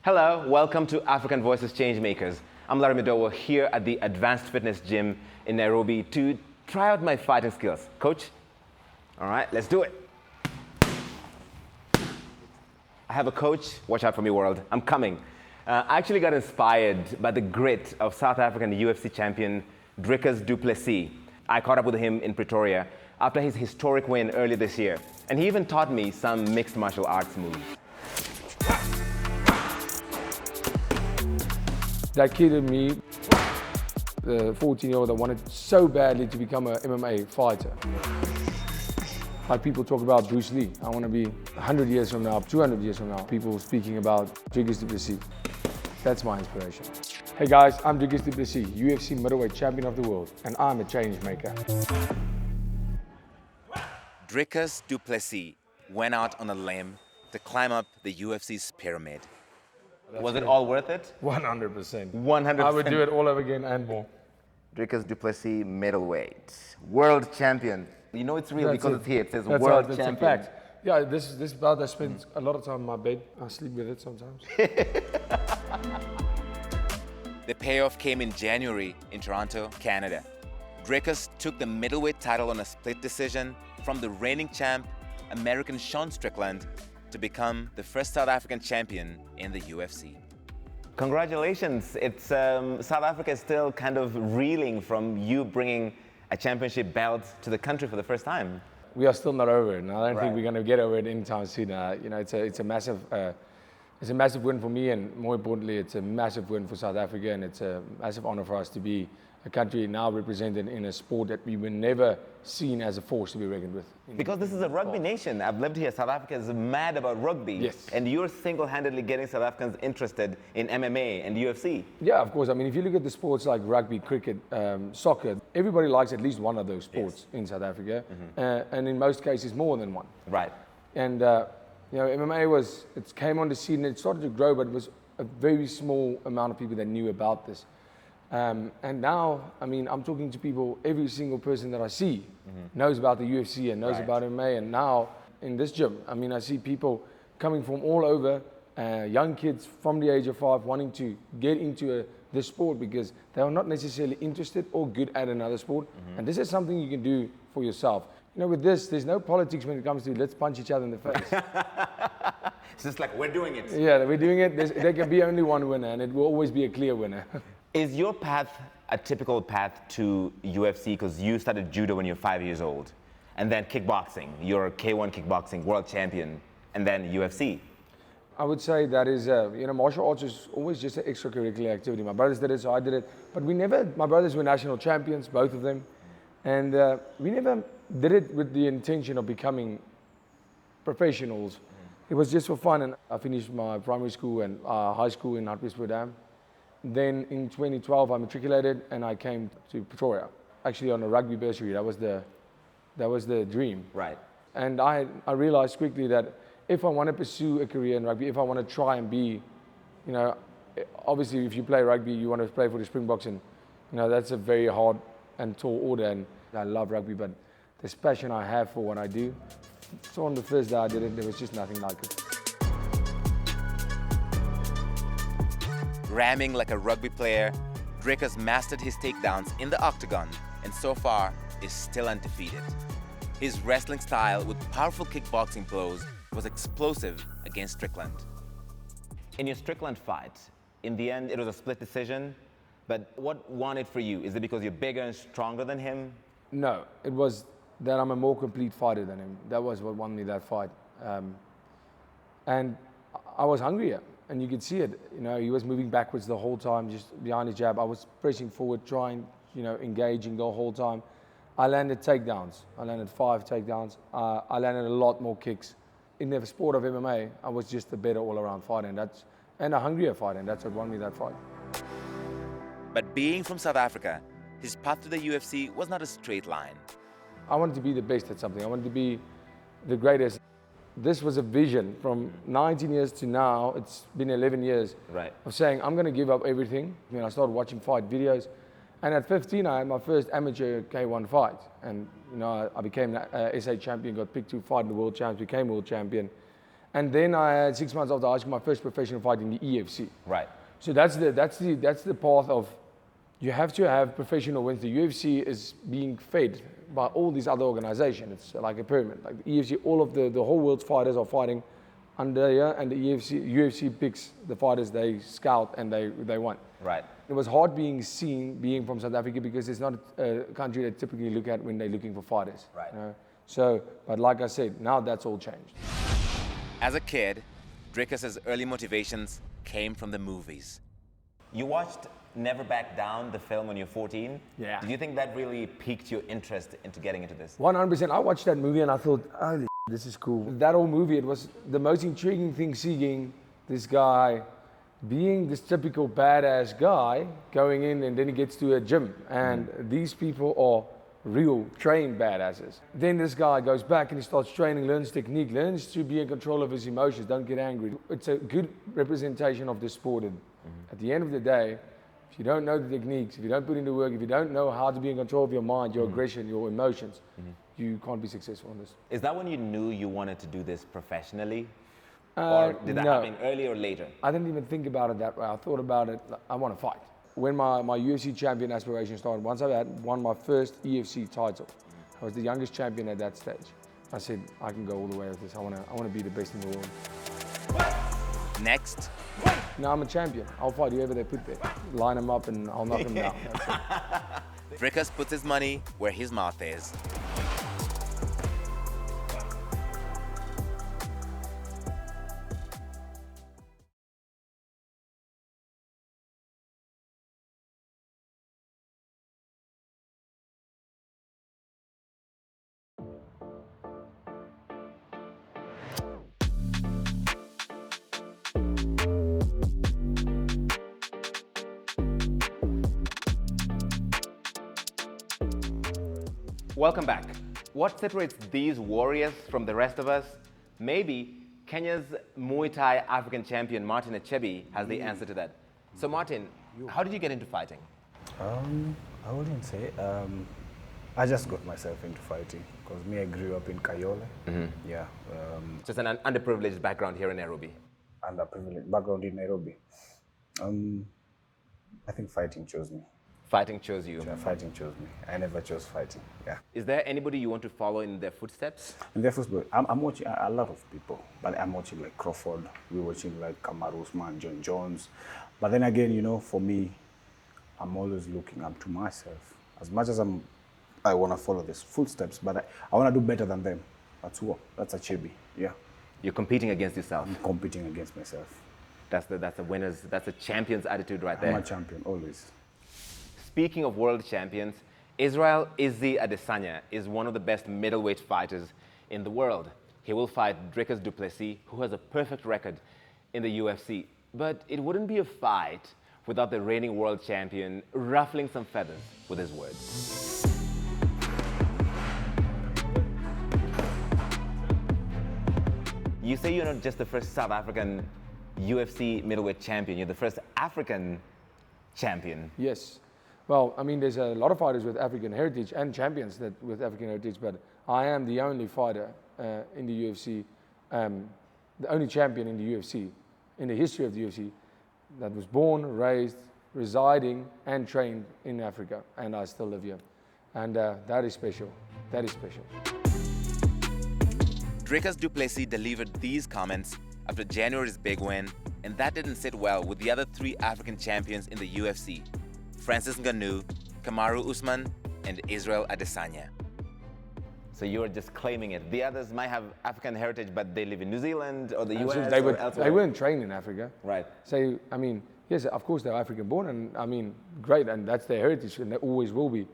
Hello, welcome to African Voices Changemakers. I'm Larry Madowo here at the Advanced Fitness Gym in Nairobi to try out my fighting skills. Coach? All right, let's do it. I have a coach. Watch out for me, world. I'm coming. I actually got inspired by the grit of South African UFC champion Dricus Du Plessis. I caught up with him in Pretoria after his historic win earlier this year, and he even taught me some mixed martial arts moves. That kid in me, the 14-year-old that wanted so badly to become an MMA fighter. Like people talk about Bruce Lee. I want to be 100 years from now, 200 years from now, people speaking about Dricus Du Plessis. That's my inspiration. Hey guys, I'm Dricus Du Plessis, UFC middleweight champion of the world, and I'm a change maker. Dricus Du Plessis went out on a limb to climb up the UFC's pyramid. Was it all worth it? 100%. 100%. I would do it all over again and more. Dricus Du Plessis, middleweight, world champion. You know it's real because it's here. It says world champion. That's a fact. Yeah, this belt, I spend a lot of time in my bed. I sleep with it sometimes. The payoff came in January in Toronto, Canada. Dricus took the middleweight title on a split decision from the reigning champ, American Sean Strickland, to become the first South African champion in the UFC. Congratulations. It's South Africa is still kind of reeling from you bringing a championship belt to the country for the first time. We are still not over it, and I don't think we're going to get over it anytime soon. It's a massive win for me, and more importantly, it's a massive win for South Africa, and it's a massive honor for us to be a country now represented in a sport that we were never seen as a force to be reckoned with. Because this is a rugby nation. I've lived here. South Africa is mad about rugby. Yes. And you're single-handedly getting South Africans interested in MMA and UFC. Yeah, of course. I mean, if you look at the sports like rugby, cricket, soccer, everybody likes at least one of those sports in South Africa, and in most cases more than one. Right. And MMA it came on the scene and it started to grow, but it was a very small amount of people that knew about this. And now, I mean, I'm talking to people, every single person that I see knows about the UFC and knows about MMA. And now in this gym, I mean, I see people coming from all over, young kids from the age of 5 wanting to get into this sport because they are not necessarily interested or good at another sport. And this is something you can do for yourself. You know, with this, there's no politics when it comes to let's punch each other in the face. It's just like, we're doing it. Yeah, we're doing it. There can be only one winner, and it will always be a clear winner. Is your path a typical path to UFC? Because you started judo when you're 5 years old, and then kickboxing. You're a K1 kickboxing world champion, and then UFC. I would say that is, martial arts is always just an extracurricular activity. My brothers did it, so I did it. But my brothers were national champions, both of them. And we never did it with the intention of becoming professionals. It was just for fun. And I finished my primary school and high school in Hartbeespoort. Then in 2012, I matriculated and I came to Pretoria, actually on a rugby bursary. That was the dream. Right. And I realized quickly that if I want to pursue a career in rugby, if I want to try and be, obviously if you play rugby, you want to play for the Springboks, and that's a very hard and tall order. And I love rugby, but this passion I have for what I do. So on the first day I did it, there was just nothing like it. Ramming like a rugby player, Dricus mastered his takedowns in the octagon and so far is still undefeated. His wrestling style with powerful kickboxing blows was explosive against Strickland. In your Strickland fight, in the end it was a split decision, but what won it for you? Is it because you're bigger and stronger than him? No, it was that I'm a more complete fighter than him. That was what won me that fight. And I was hungrier. And you could see it, he was moving backwards the whole time, just behind his jab. I was pressing forward, trying, engaging the whole time. I landed takedowns. I landed 5 takedowns. I landed a lot more kicks. In the sport of MMA, I was just a better all-around fighter, and a hungrier fighter, and that's what won me that fight. But being from South Africa, his path to the UFC was not a straight line. I wanted to be the best at something. I wanted to be the greatest. This was a vision from 19 years to now. It's been 11 years of saying, I'm going to give up everything. I started watching fight videos. And at 15, I had my first amateur K1 fight. And, I became SA champion, got picked to fight in the world champs, became world champion. And then I had 6 months after high school, my first professional fight in the EFC. Right. So that's the path of, you have to have professional wins. The UFC is being fed by all these other organizations. It's like a pyramid. Like the EFC, all of the whole world's fighters are fighting under here, and the UFC picks the fighters they scout and they want. Right. It was hard being from South Africa, because it's not a country they typically look at when they're looking for fighters. Right. You know? So, but like I said, now that's all changed. As a kid, Dricus's early motivations came from the movies. You watched Never Back Down, the film, when you're 14. Yeah. Did you think that really piqued your interest into getting into this? 100%. I watched that movie and I thought, holy, this is cool. That whole movie, it was the most intriguing thing, seeing this guy being this typical badass guy, going in and then he gets to a gym, and these people are real trained badasses. Then this guy goes back and he starts training, learns technique, learns to be in control of his emotions, don't get angry. It's a good representation of the sport. And at the end of the day, if you don't know the techniques, if you don't put in the work, if you don't know how to be in control of your mind, your aggression, your emotions, you can't be successful in this. Is that when you knew you wanted to do this professionally? Or did that happen earlier or later? I didn't even think about it that way. I thought about it, I want to fight. When my UFC champion aspiration started, once I had won my first EFC title, I was the youngest champion at that stage. I said, I can go all the way with this. I want to be the best in the world. Next. Now I'm a champion. I'll fight whoever they put there. Line them up and I'll knock them down. That's it. Dricus puts his money where his mouth is. Welcome back. What separates these warriors from the rest of us? Maybe Kenya's Muay Thai African champion, Martin Achebi, has the answer to that. So Martin, how did you get into fighting? I wouldn't say. I just got myself into fighting because I grew up in Kayole. Yeah. So it's an underprivileged background here in Nairobi. Underprivileged background in Nairobi. I think fighting chose me. Fighting chose you. Yeah, fighting chose me. I never chose fighting. Yeah. Is there anybody you want to follow in their footsteps? In their football, I'm watching a lot of people, but I'm watching like Crawford. We're watching like Kamaru Usman, John Jones. But then again, you know, for me, I'm always looking up to myself. As much as I want to follow these footsteps, but I want to do better than them. That's what. That's Achebi. Yeah. You're competing against yourself. I'm competing against myself. That's the winner's, that's a champion's attitude right there. I'm a champion, always. Speaking of world champions, Israel Izzy Adesanya is one of the best middleweight fighters in the world. He will fight Dricus Du Plessis, who has a perfect record in the UFC. But it wouldn't be a fight without the reigning world champion ruffling some feathers with his words. You say you're not just the first South African UFC middleweight champion, you're the first African champion. Yes. Well, I mean, there's a lot of fighters with African heritage and champions with African heritage, but I am the only fighter in the UFC, the only champion in the UFC, in the history of the UFC, that was born, raised, residing, and trained in Africa, and I still live here. And that is special. That is special. Dricus Du Plessis delivered these comments after January's big win, and that didn't sit well with the other three African champions in the UFC, Francis Ngannou, Kamaru Usman, and Israel Adesanya. So you're just claiming it. The others might have African heritage, but they live in New Zealand or the US or elsewhere. They weren't trained in Africa. Right. So, I mean, yes, of course they're African born, and I mean, great, and that's their heritage, and they always will be.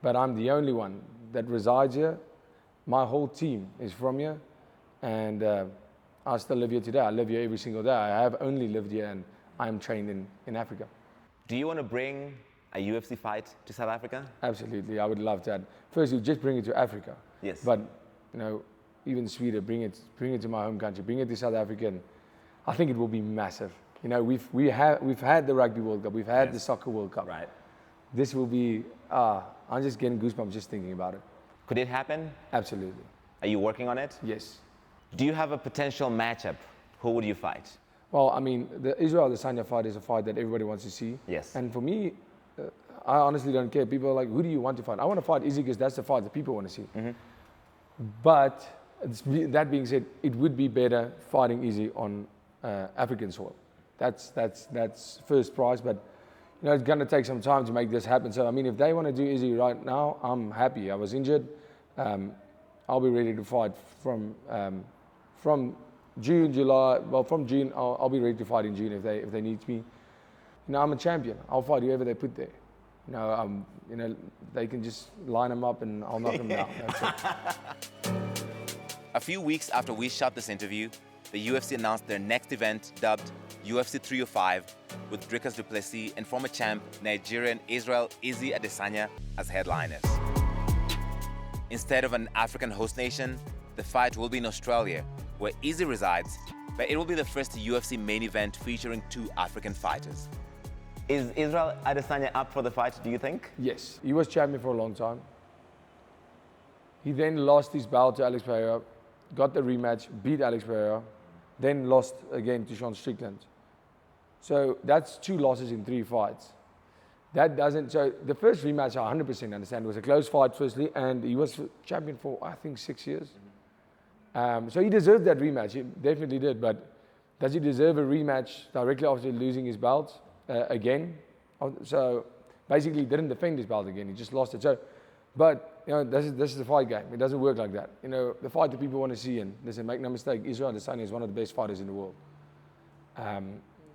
But I'm the only one that resides here. My whole team is from here, and I still live here today. I live here every single day. I have only lived here, and I'm trained in Africa. Do you want to bring a UFC fight to South Africa? Absolutely, I would love that. Firstly, just bring it to Africa. Yes. But, you know, even sweeter, bring it to my home country, bring it to South Africa, and I think it will be massive. You know, we've had the Rugby World Cup, we've had the Soccer World Cup. Right. This will be, I'm just getting goosebumps just thinking about it. Could it happen? Absolutely. Are you working on it? Yes. Do you have a potential matchup? Who would you fight? Well, I mean, the Israel Adesanya fight is a fight that everybody wants to see. Yes. And for me, I honestly don't care. People are like, who do you want to fight? I want to fight Izzy because that's the fight that people want to see. But that being said, it would be better fighting Izzy on African soil. That's first prize, but you know, it's going to take some time to make this happen. So, I mean, if they want to do Izzy right now, I'm happy. I was injured. I'll be ready to fight from June, July. Well, from June, I'll be ready to fight in June if they need me. You know, I'm a champion. I'll fight whoever they put there. You know, they can just line them up and I'll knock them down. That's it. A few weeks after we shot this interview, the UFC announced their next event, dubbed UFC 305, with Dricus Du Plessis and former champ Nigerian Israel Izzy Adesanya as headliners. Instead of an African host nation, the fight will be in Australia, where Izzy resides, but it will be the first UFC main event featuring 2 African fighters. Is Israel Adesanya up for the fight, do you think? Yes, he was champion for a long time. He then lost his belt to Alex Pereira, got the rematch, beat Alex Pereira, then lost again to Sean Strickland. So that's 2 losses in 3 fights. That doesn't, so the first rematch I 100% understand was a close fight firstly, and he was champion for I think 6 years. So he deserved that rematch, he definitely did, but does he deserve a rematch directly after losing his belt again? So basically he didn't defend his belt again, he just lost it. So, but you know, this is a fight game, it doesn't work like that. You know, the fight that people want to see, and listen, make no mistake, Israel Adesanya is one of the best fighters in the world.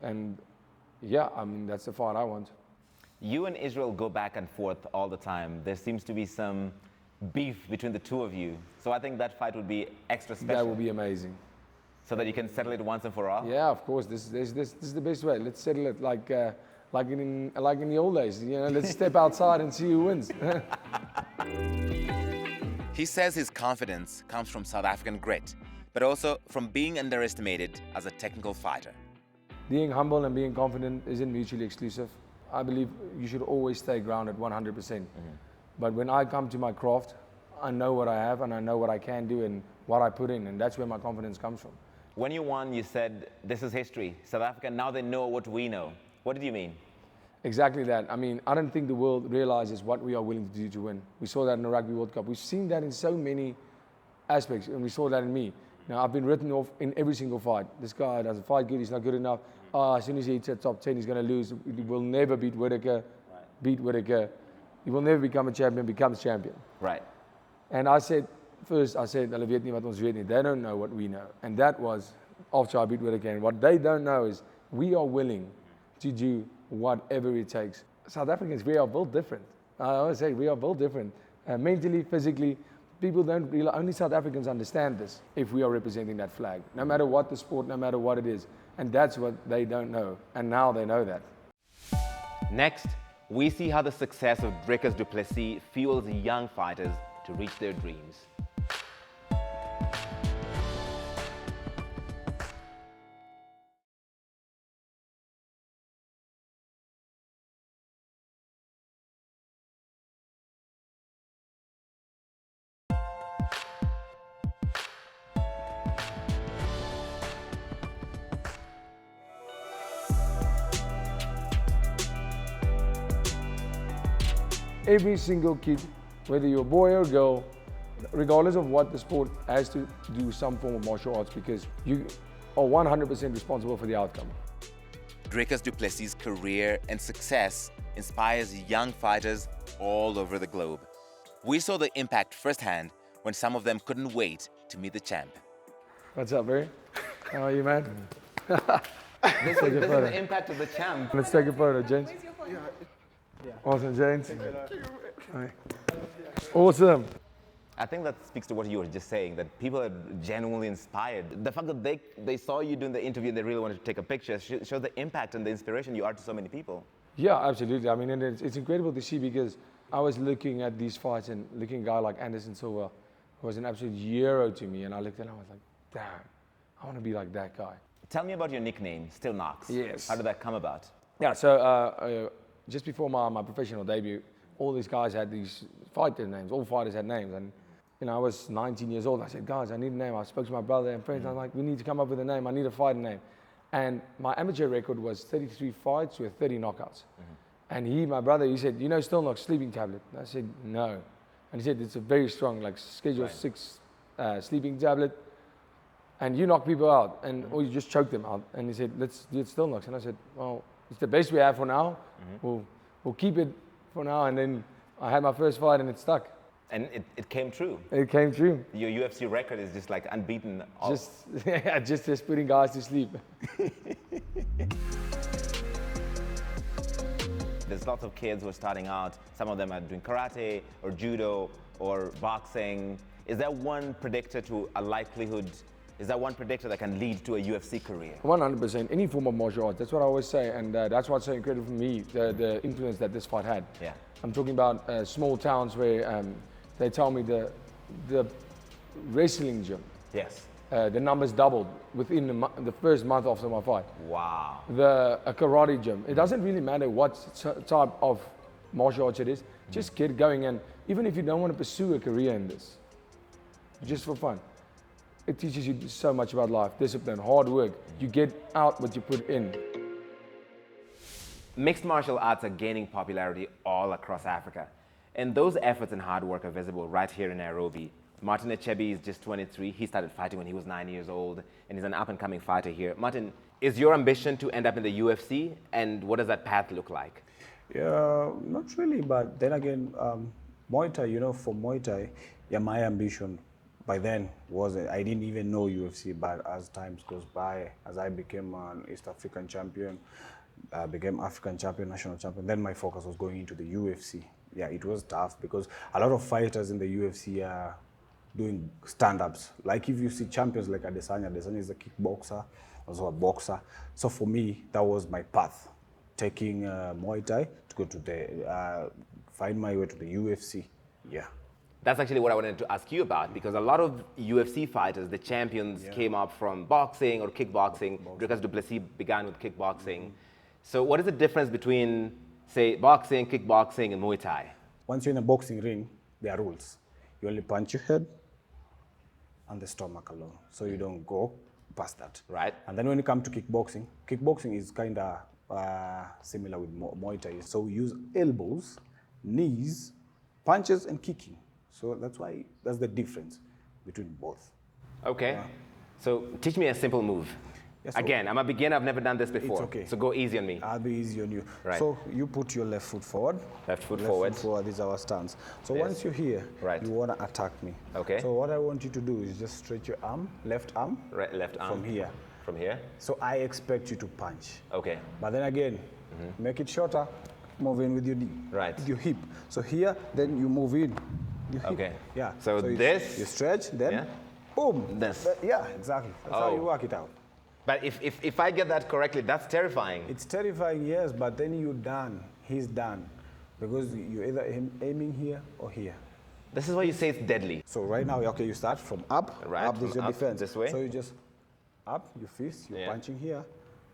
And yeah, I mean, that's the fight I want. You and Israel go back and forth all the time. There seems to be some beef between the 2 of you. So I think that fight would be extra special. That would be amazing. So that you can settle it once and for all? Yeah, of course. This is the best way. Let's settle it like in the old days. You know, let's step outside and see who wins. He says his confidence comes from South African grit, but also from being underestimated as a technical fighter. Being humble and being confident isn't mutually exclusive. I believe you should always stay grounded 100%. But when I come to my craft, I know what I have and I know what I can do and what I put in, and that's where my confidence comes from. When you won, you said, this is history. South Africa, now they know what we know. What did you mean? Exactly that. I mean, I don't think the world realizes what we are willing to do to win. We saw that in the Rugby World Cup. We've seen that in so many aspects, and we saw that in me. Now, I've been written off in every single fight. This guy doesn't fight good, he's not good enough. As soon as he hits that top 10, he's going to lose. He will never beat Whittaker, beat Whittaker. He will never become a champion, becomes champion. Right. And I said, hulle weet nie wat ons weet nie. They don't know what we know. And that was after I beat Whittaker. And what they don't know is we are willing to do whatever it takes. South Africans, we are built different. I always say we are built different. Mentally, physically, people don't realize, only South Africans understand this if we are representing that flag. No matter what the sport, no matter what it is. And that's what they don't know. And now they know that. Next, we see how the success of Dricus Du Plessis fuels young fighters to reach their dreams. Every single kid, whether you're a boy or a girl, regardless of what the sport, has to do some form of martial arts because you are 100% responsible for the outcome. Dricus Du Plessis' career and success inspires young fighters all over the globe. We saw the impact firsthand when some of them couldn't wait to meet the champ. What's up, Barry? How are you, man? This is the impact of the champ. Let's take a photo, gents. Awesome, gents. Hi. Awesome. I think that speaks to what you were just saying, that people are genuinely inspired. The fact that they saw you doing the interview and they really wanted to take a picture shows the impact and the inspiration you are to so many people. Yeah, absolutely. I mean, and it's incredible to see because I was looking at these fights and looking at a guy like Anderson Silva, who was an absolute hero to me, and I looked at him and I was like, damn, I want to be like that guy. Tell me about your nickname, Still Knox. Yes. How did that come about? Yeah, so just before my professional debut, all these guys had these fighter names. All fighters had names, and I was 19 years old. I said, guys, I need a name. I spoke to my brother and friends. I was like, we need to come up with a name. I need a fighting name. And my amateur record was 33 fights with 30 knockouts. And my brother, he said, Still Knock sleeping tablet? I said, no. And he said, it's a very strong, like Schedule 6 sleeping tablet. And you knock people out, or you just choke them out. And he said, let's do it Still Knocks. And I said, well, it's the best we have for now. We'll keep it for now. And then I had my first fight and it stuck. And it came true. It came true. Your UFC record is just like unbeaten. Just putting guys to sleep. There's lots of kids who are starting out. Some of them are doing karate or judo or boxing. Is there one predictor to a likelihood? Is that one predictor that can lead to a UFC career? 100%. Any form of martial arts. That's what I always say. And that's what's so incredible for me, the influence that this fight had. Yeah. I'm talking about small towns where they tell me the wrestling gym. Yes. The numbers doubled within the first month after my fight. Wow. A karate gym. It doesn't really matter what type of martial arts it is. Just get going, and even if you don't want to pursue a career in this, just for fun, it teaches you so much about life, discipline, hard work. You get out what you put in. Mixed martial arts are gaining popularity all across Africa. And those efforts and hard work are visible right here in Nairobi. Martin Echebi is just 23. He started fighting when he was 9 years old, and he's an up-and-coming fighter here. Martin, is your ambition to end up in the UFC, and what does that path look like? Yeah, not really, but then again, Muay Thai, for Muay Thai, my ambition by then wasn't, I didn't even know UFC, but as times goes by, as I became an East African champion, became African champion, national champion, then my focus was going into the UFC. Yeah, it was tough because a lot of fighters in the UFC are doing stand-ups. Like if you see champions like Adesanya is a kickboxer, also a boxer. So for me, that was my path, taking Muay Thai to go to find my way to the UFC. Yeah. That's actually what I wanted to ask you about, because a lot of UFC fighters, the champions, came up from boxing or kickboxing. Dricus Du Plessis began with kickboxing. So what is the difference between, say, boxing, kickboxing, and Muay Thai? Once you're in a boxing ring, there are rules. You only punch your head and the stomach alone, so you don't go past that. Right. And then when you come to kickboxing, kickboxing is kind of similar with Muay Thai. So we use elbows, knees, punches, and kicking. So that's the difference between both. Okay. So teach me a simple move. Yes, Again, I'm a beginner, I've never done this before. It's okay. So go easy on me. I'll be easy on you. Right. So you put your left foot forward. Left foot forward. This is our stance. So Yes. once you're here, Right. you want to attack me. Okay. So what I want you to do is just stretch your arm, left arm, Right, left arm. from here. From here? So I expect you to punch. Okay. But then again, make it shorter, move in with your knee. Right. With your hip. So here, then you move in. Your hip. Okay. Yeah. So this- You stretch, then Yeah. boom. This. Yeah, exactly. That's how you work it out. But if I get that correctly, that's terrifying. It's terrifying, yes, but then you're done. He's done. Because you're either aiming here or here. This is why you say it's deadly. So right now, okay, you start from up. Right, Up, this is from your up, defense. this way. So you just up, your fist, you're Yeah. punching here.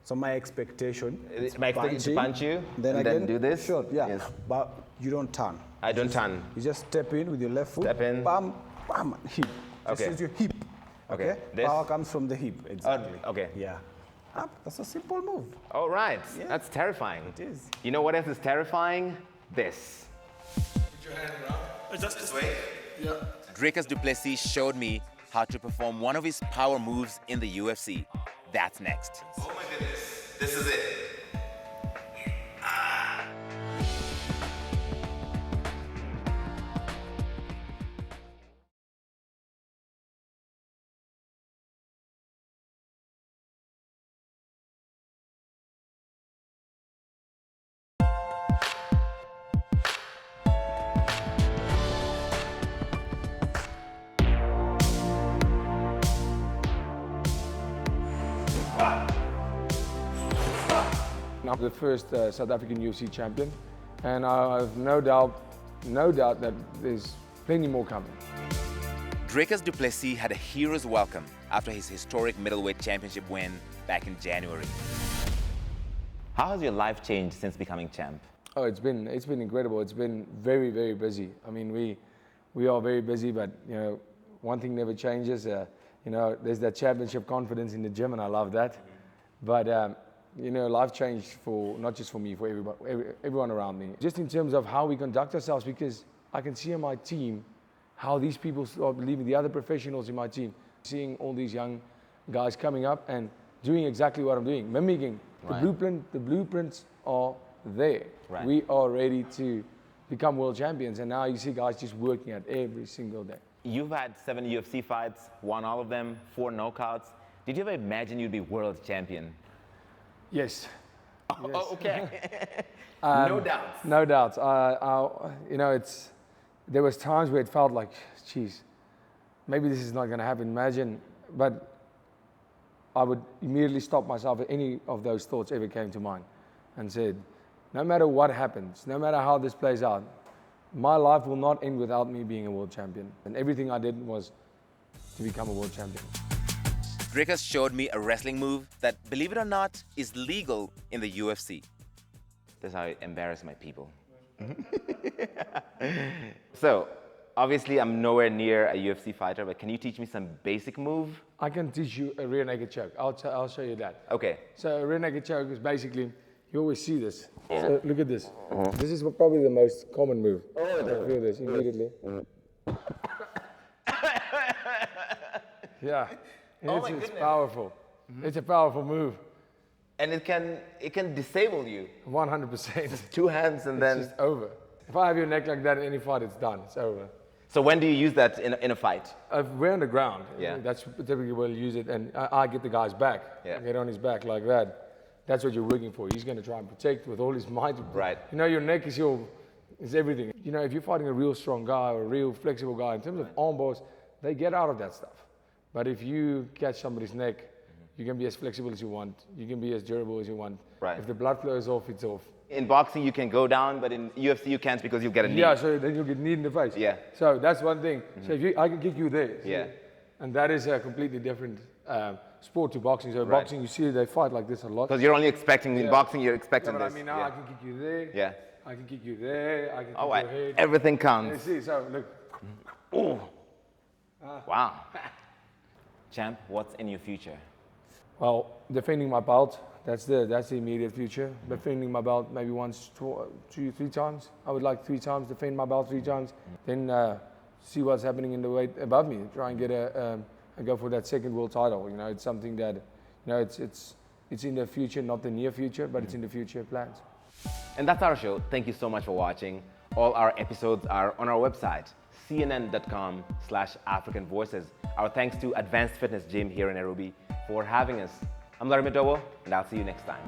So my expectation is My expectation is to punch you, then and again, then do this? Short, yeah. Yes. But you don't turn. I don't turn. You just step in with your left foot. Step in. Bam, bam, hip. Just Okay. use your hip. Okay. Okay. This? Power comes from the hip. Exactly. Okay. Yeah. Up. That's a simple move. All right. Yeah. That's terrifying. It is. You know what else is terrifying? This. Put your hand around. Adjust this way. Yeah. Dricus Du Plessis showed me how to perform one of his power moves in the UFC. That's next. Oh my goodness. This is it. I'm the first South African UFC champion, and I have no doubt that there's plenty more coming. Dricus Du Plessis had a hero's welcome after his historic middleweight championship win back in January. How has your life changed since becoming champ? Oh, it's been incredible. It's been very, very busy. I mean, we are very busy, but one thing never changes. There's that championship confidence in the gym, and I love that. But life changed for not just for me, for everyone around me. Just in terms of how we conduct ourselves, because I can see in my team how these people start believing, the other professionals in my team, seeing all these young guys coming up and doing exactly what I'm doing, mimicking. Right. The blueprints are there. Right. We are ready to become world champions, and now you see guys just working at every single day. You've had 7 UFC fights, won all of them, 4 knockouts. Did you ever imagine you'd be world champion? Yes. Oh, okay. No doubts. No doubts. There was times where it felt like, geez, maybe this is not going to happen. Imagine, but I would immediately stop myself if any of those thoughts ever came to mind, and said, no matter what happens, no matter how this plays out, my life will not end without me being a world champion. And everything I did was to become a world champion. Dricus showed me a wrestling move that, believe it or not, is legal in the UFC. That's how I embarrass my people. So, obviously I'm nowhere near a UFC fighter, but can you teach me some basic move? I can teach you a rear naked choke. I'll show you that. Okay. So a rear naked choke is basically, you always see this. So look at this. This is probably the most common move. So feel this immediately. Yeah. And it's powerful. It's a powerful move. And it can disable you. 100%. 2 hands and then... It's just over. If I have your neck like that in any fight, it's done. It's over. So when do you use that in a fight? If we're on the ground, Yeah. that's typically where we'll use it, and I get the guy's back. Yeah. Get on his back like that. That's what you're working for. He's going to try and protect with all his might. Right. Your neck is everything. If you're fighting a real strong guy or a real flexible guy, in terms of arm bars, they get out of that stuff. But if you catch somebody's neck, you can be as flexible as you want. You can be as durable as you want. Right. If the blood flow is off, it's off. In boxing, you can go down, but in UFC, you can't because you'll get a knee. Yeah, so then you'll get kneed in the face. Yeah. So that's one thing. So I can kick you there. See? Yeah. And that is a completely different sport to boxing. So boxing, you see they fight like this a lot. Because you're only expecting, in boxing, you're expecting But this. I mean, now I can kick you there. Yeah. I can kick you there. I can kick Oh, your head. everything You counts. see, so look. Oh. Wow. Champ, what's in your future? Well, defending my belt, that's the immediate future. Defending my belt maybe once, 2, 3 times. I would like 3 times, defend my belt 3 times. Then see what's happening in the weight above me. Try and get go for that second world title. It's something that, it's in the future, not the near future, but it's in the future plans. And that's our show. Thank you so much for watching. All our episodes are on our website, cnn.com/African Voices. Our thanks to Advanced Fitness Gym here in Nairobi for having us. I'm Larry Madowo, and I'll see you next time.